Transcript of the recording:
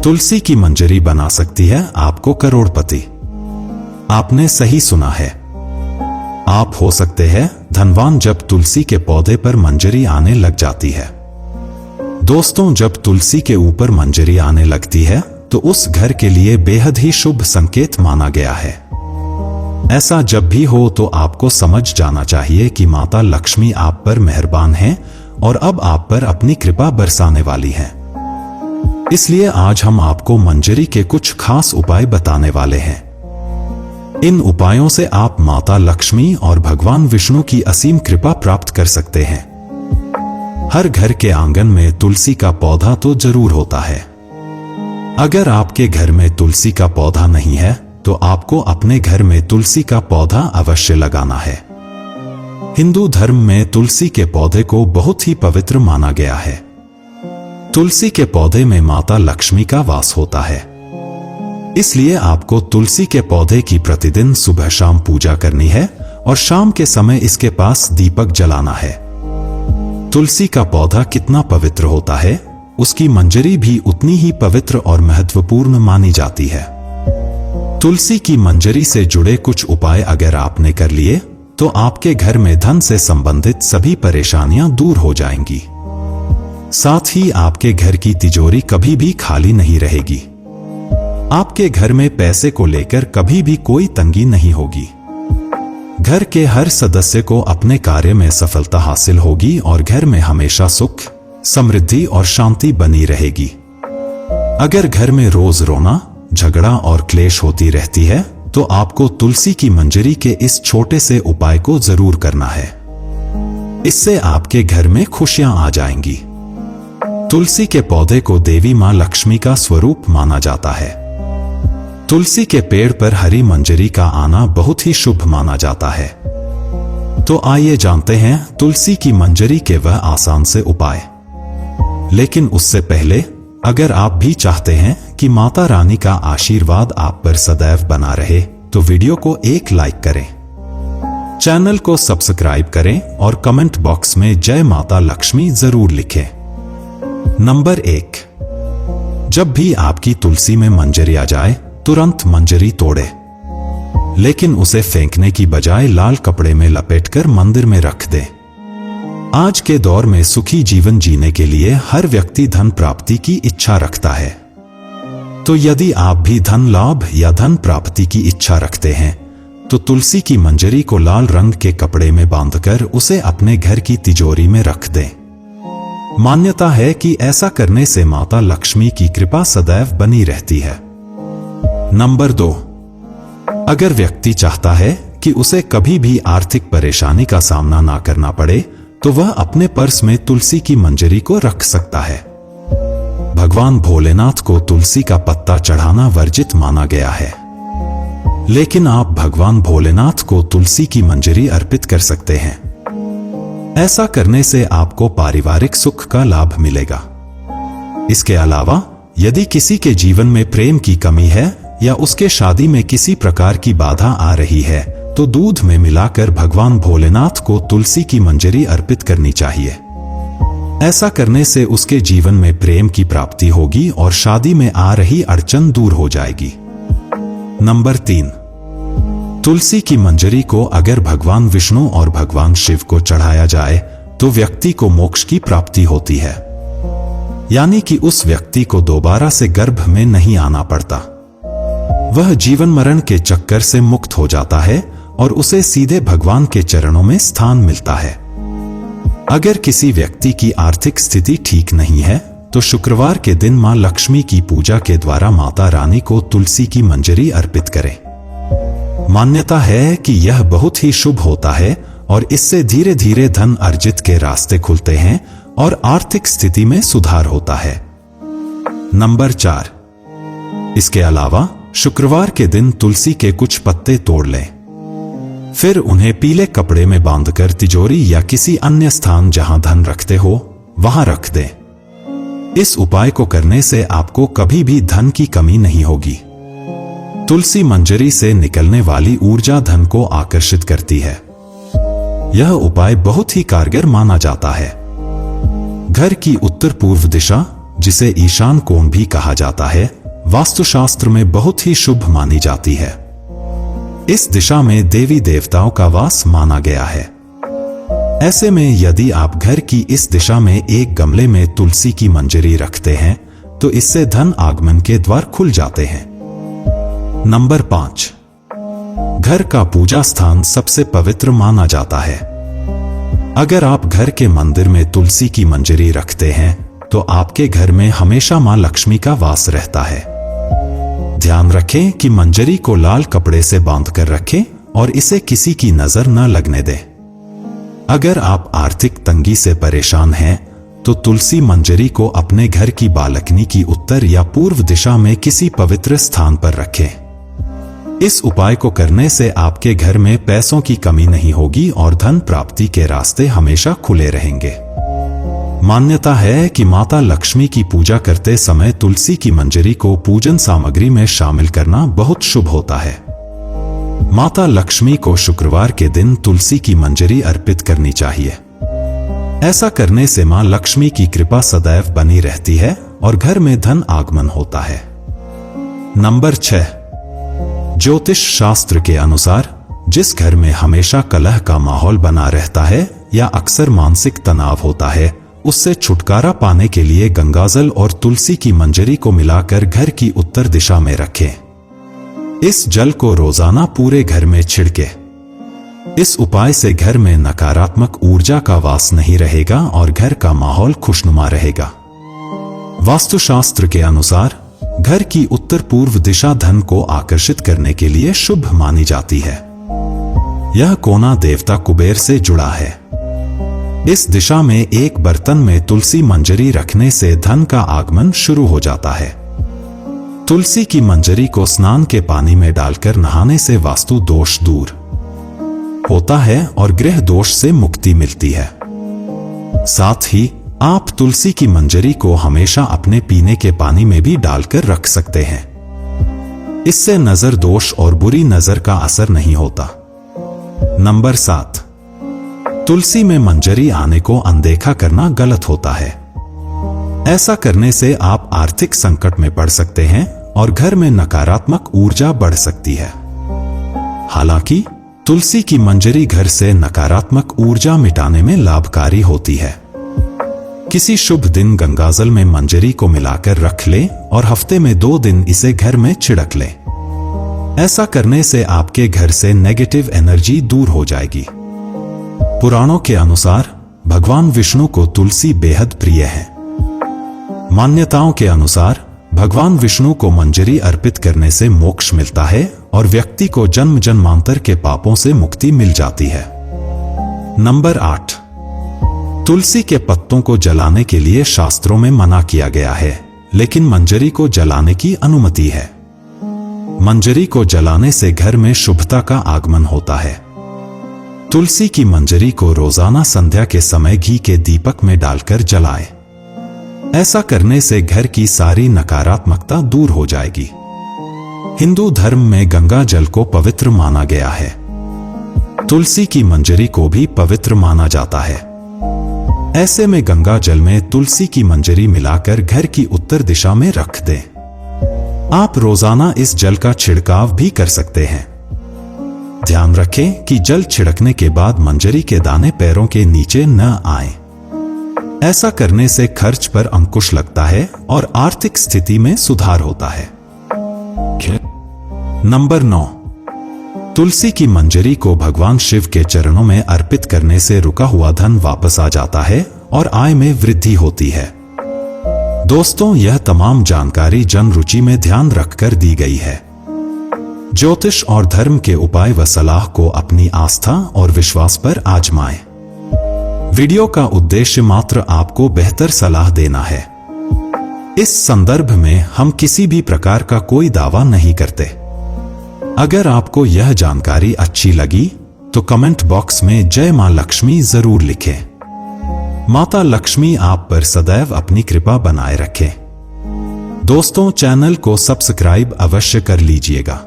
तुलसी की मंजरी बना सकती है आपको करोड़पति। आपने सही सुना है। आप हो सकते हैं धनवान जब तुलसी के पौधे पर मंजरी आने लग जाती है। दोस्तों, जब तुलसी के ऊपर मंजरी आने लगती है तो उस घर के लिए बेहद ही शुभ संकेत माना गया है। ऐसा जब भी हो तो आपको समझ जाना चाहिए कि माता लक्ष्मी आप पर मेहरबान हैं और अब आप पर अपनी कृपा बरसाने वाली हैं। इसलिए आज हम आपको मंजरी के कुछ खास उपाय बताने वाले हैं। इन उपायों से आप माता लक्ष्मी और भगवान विष्णु की असीम कृपा प्राप्त कर सकते हैं। हर घर के आंगन में तुलसी का पौधा तो जरूर होता है। अगर आपके घर में तुलसी का पौधा नहीं है तो आपको अपने घर में तुलसी का पौधा अवश्य लगाना है। हिंदू धर्म में तुलसी के पौधे को बहुत ही पवित्र माना गया है। तुलसी के पौधे में माता लक्ष्मी का वास होता है। इसलिए आपको तुलसी के पौधे की प्रतिदिन सुबह शाम पूजा करनी है और शाम के समय इसके पास दीपक जलाना है। तुलसी का पौधा कितना पवित्र होता है, उसकी मंजरी भी उतनी ही पवित्र और महत्वपूर्ण मानी जाती है। तुलसी की मंजरी से जुड़े कुछ उपाय अगर आपने कर लिए तो आपके घर में धन से संबंधित सभी परेशानियां दूर हो जाएंगी। साथ ही आपके घर की तिजोरी कभी भी खाली नहीं रहेगी। आपके घर में पैसे को लेकर कभी भी कोई तंगी नहीं होगी। घर के हर सदस्य को अपने कार्य में सफलता हासिल होगी और घर में हमेशा सुख, समृद्धि और शांति बनी रहेगी। अगर घर में रोज रोना, झगड़ा और क्लेश होती रहती है तो आपको तुलसी की मंजरी के इस छोटे से उपाय को जरूर करना है। इससे आपके घर में खुशियां आ जाएंगी। तुलसी के पौधे को देवी मां लक्ष्मी का स्वरूप माना जाता है। तुलसी के पेड़ पर हरी मंजरी का आना बहुत ही शुभ माना जाता है। तो आइए जानते हैं तुलसी की मंजरी के वह आसान से उपाय। लेकिन उससे पहले अगर आप भी चाहते हैं कि माता रानी का आशीर्वाद आप पर सदैव बना रहे तो वीडियो को एक लाइक करें, चैनल को सब्सक्राइब करें और कमेंट बॉक्स में जय माता लक्ष्मी जरूर लिखें। नंबर 1, जब भी आपकी तुलसी में मंजरी आ जाए तुरंत मंजरी तोड़े, लेकिन उसे फेंकने की बजाय लाल कपड़े में लपेटकर मंदिर में रख दे। आज के दौर में सुखी जीवन जीने के लिए हर व्यक्ति धन प्राप्ति की इच्छा रखता है। तो यदि आप भी धन लाभ या धन प्राप्ति की इच्छा रखते हैं तो तुलसी की मंजरी को लाल रंग के कपड़े में बांधकर उसे अपने घर की तिजोरी में रख दें। मान्यता है कि ऐसा करने से माता लक्ष्मी की कृपा सदैव बनी रहती है। नंबर 2, अगर व्यक्ति चाहता है कि उसे कभी भी आर्थिक परेशानी का सामना ना करना पड़े तो वह अपने पर्स में तुलसी की मंजरी को रख सकता है। भगवान भोलेनाथ को तुलसी का पत्ता चढ़ाना वर्जित माना गया है, लेकिन आप भगवान भोलेनाथ को तुलसी की मंजरी अर्पित कर सकते हैं। ऐसा करने से आपको पारिवारिक सुख का लाभ मिलेगा। इसके अलावा यदि किसी के जीवन में प्रेम की कमी है या उसके शादी में किसी प्रकार की बाधा आ रही है तो दूध में मिलाकर भगवान भोलेनाथ को तुलसी की मंजरी अर्पित करनी चाहिए। ऐसा करने से उसके जीवन में प्रेम की प्राप्ति होगी और शादी में आ रही अड़चन दूर हो जाएगी। नंबर 3, तुलसी की मंजरी को अगर भगवान विष्णु और भगवान शिव को चढ़ाया जाए तो व्यक्ति को मोक्ष की प्राप्ति होती है, यानी कि उस व्यक्ति को दोबारा से गर्भ में नहीं आना पड़ता। वह जीवन मरण के चक्कर से मुक्त हो जाता है और उसे सीधे भगवान के चरणों में स्थान मिलता है। अगर किसी व्यक्ति की आर्थिक स्थिति ठीक नहीं है तो शुक्रवार के दिन मां लक्ष्मी की पूजा के द्वारा माता रानी को तुलसी की मंजरी अर्पित करें। मान्यता है कि यह बहुत ही शुभ होता है और इससे धीरे धीरे धन अर्जित के रास्ते खुलते हैं और आर्थिक स्थिति में सुधार होता है। नंबर 4, इसके अलावा शुक्रवार के दिन तुलसी के कुछ पत्ते तोड़ लें, फिर उन्हें पीले कपड़े में बांधकर तिजोरी या किसी अन्य स्थान जहां धन रखते हो वहां रख दें। इस उपाय को करने से आपको कभी भी धन की कमी नहीं होगी। तुलसी मंजरी से निकलने वाली ऊर्जा धन को आकर्षित करती है। यह उपाय बहुत ही कारगर माना जाता है। घर की उत्तर पूर्व दिशा जिसे ईशान कोण भी कहा जाता है, वास्तुशास्त्र में बहुत ही शुभ मानी जाती है। इस दिशा में देवी देवताओं का वास माना गया है। ऐसे में यदि आप घर की इस दिशा में एक गमले में तुलसी की मंजरी रखते हैं तो इससे धन आगमन के द्वार खुल जाते हैं। नंबर 5, घर का पूजा स्थान सबसे पवित्र माना जाता है। अगर आप घर के मंदिर में तुलसी की मंजरी रखते हैं तो आपके घर में हमेशा मां लक्ष्मी का वास रहता है। ध्यान रखें कि मंजरी को लाल कपड़े से बांधकर रखें और इसे किसी की नजर न लगने दें। अगर आप आर्थिक तंगी से परेशान हैं तो तुलसी मंजरी को अपने घर की बालकनी की उत्तर या पूर्व दिशा में किसी पवित्र स्थान पर रखें। इस उपाय को करने से आपके घर में पैसों की कमी नहीं होगी और धन प्राप्ति के रास्ते हमेशा खुले रहेंगे। मान्यता है कि माता लक्ष्मी की पूजा करते समय तुलसी की मंजरी को पूजन सामग्री में शामिल करना बहुत शुभ होता है। माता लक्ष्मी को शुक्रवार के दिन तुलसी की मंजरी अर्पित करनी चाहिए। ऐसा करने से मां लक्ष्मी की कृपा सदैव बनी रहती है और घर में धन आगमन होता है। नंबर 6, ज्योतिष शास्त्र के अनुसार जिस घर में हमेशा कलह का माहौल बना रहता है या अक्सर मानसिक तनाव होता है, उससे छुटकारा पाने के लिए गंगाजल और तुलसी की मंजरी को मिलाकर घर की उत्तर दिशा में रखें। इस जल को रोजाना पूरे घर में छिड़के। इस उपाय से घर में नकारात्मक ऊर्जा का वास नहीं रहेगा और घर का माहौल खुशनुमा रहेगा। वास्तुशास्त्र के अनुसार घर की उत्तर पूर्व दिशा धन को आकर्षित करने के लिए शुभ मानी जाती है। यह कोना देवता कुबेर से जुड़ा है। इस दिशा में एक बर्तन में तुलसी मंजरी रखने से धन का आगमन शुरू हो जाता है। तुलसी की मंजरी को स्नान के पानी में डालकर नहाने से वास्तु दोष दूर होता है और गृह दोष से मुक्ति मिलती है। साथ ही आप तुलसी की मंजरी को हमेशा अपने पीने के पानी में भी डालकर रख सकते हैं। इससे नजर दोष और बुरी नजर का असर नहीं होता। नंबर 7, तुलसी में मंजरी आने को अनदेखा करना गलत होता है। ऐसा करने से आप आर्थिक संकट में पड़ सकते हैं और घर में नकारात्मक ऊर्जा बढ़ सकती है। हालांकि तुलसी की मंजरी घर से नकारात्मक ऊर्जा मिटाने में लाभकारी होती है। किसी शुभ दिन गंगाजल में मंजरी को मिलाकर रख लें और हफ्ते में 2 दिन इसे घर में छिड़क लें। ऐसा करने से आपके घर से नेगेटिव एनर्जी दूर हो जाएगी। पुराणों के अनुसार भगवान विष्णु को तुलसी बेहद प्रिय है। मान्यताओं के अनुसार भगवान विष्णु को मंजरी अर्पित करने से मोक्ष मिलता है और व्यक्ति को जन्म जन्मांतर के पापों से मुक्ति मिल जाती है। नंबर 8, तुलसी के पत्तों को जलाने के लिए शास्त्रों में मना किया गया है, लेकिन मंजरी को जलाने की अनुमति है। मंजरी को जलाने से घर में शुभता का आगमन होता है। तुलसी की मंजरी को रोजाना संध्या के समय घी के दीपक में डालकर जलाएं। ऐसा करने से घर की सारी नकारात्मकता दूर हो जाएगी। हिंदू धर्म में गंगा जल को पवित्र माना गया है। तुलसी की मंजरी को भी पवित्र माना जाता है। ऐसे में गंगा जल में तुलसी की मंजरी मिलाकर घर की उत्तर दिशा में रख दें। आप रोजाना इस जल का छिड़काव भी कर सकते हैं। ध्यान रखें कि जल छिड़कने के बाद मंजरी के दाने पैरों के नीचे न आएं। ऐसा करने से खर्च पर अंकुश लगता है और आर्थिक स्थिति में सुधार होता है। नंबर 9, तुलसी की मंजरी को भगवान शिव के चरणों में अर्पित करने से रुका हुआ धन वापस आ जाता है और आय में वृद्धि होती है। दोस्तों, यह तमाम जानकारी जन रुचि में ध्यान रखकर दी गई है। ज्योतिष और धर्म के उपाय व सलाह को अपनी आस्था और विश्वास पर आजमाएं। वीडियो का उद्देश्य मात्र आपको बेहतर सलाह देना है। इस संदर्भ में हम किसी भी प्रकार का कोई दावा नहीं करते। अगर आपको यह जानकारी अच्छी लगी तो कमेंट बॉक्स में जय मां लक्ष्मी जरूर लिखें। माता लक्ष्मी आप पर सदैव अपनी कृपा बनाए रखें। दोस्तों, चैनल को सब्सक्राइब अवश्य कर लीजिएगा।